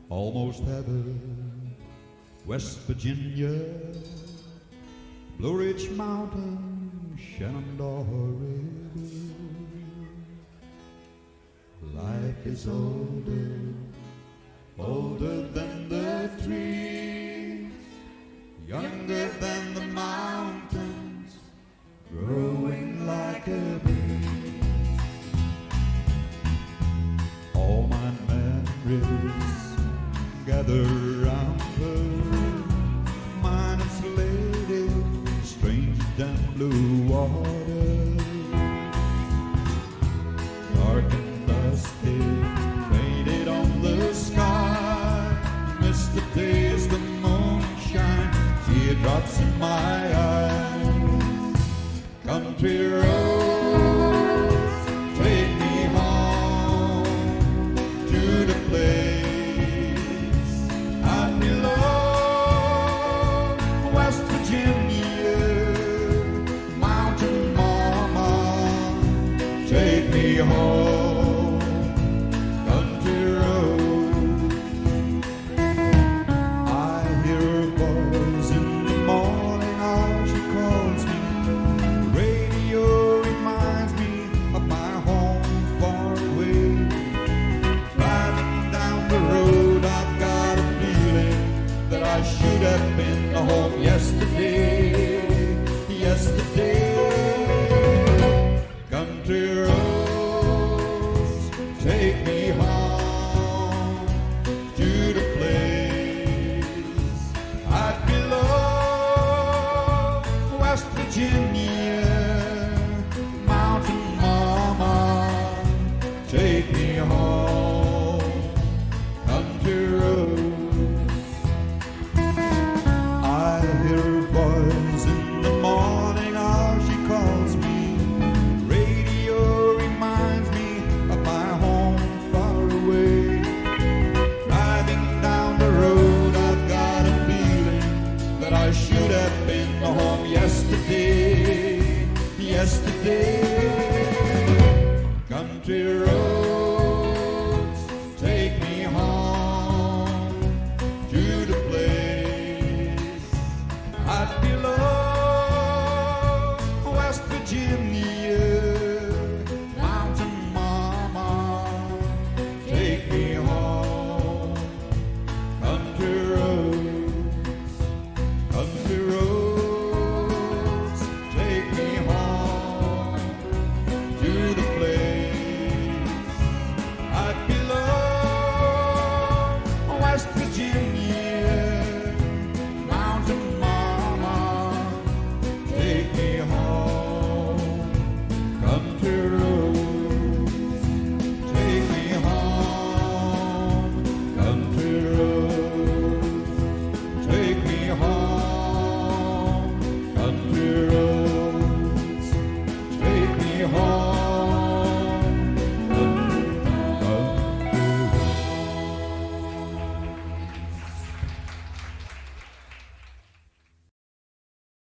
almost heaven, West Virginia, Blue Ridge Mountain, Shenandoah River. Life is older, older than the trees, younger than the mountains, growing like a breeze. All my memories gather round her, minus lady, strange and blue water, dark and dusty, faded on the sky, miss the days the moon shine, teardrops in my eyes, country roads, take me home to the place home, country road. I hear her voice in the morning, how she calls me. The radio reminds me of my home far away. Driving down the road, I've got a feeling that I should have been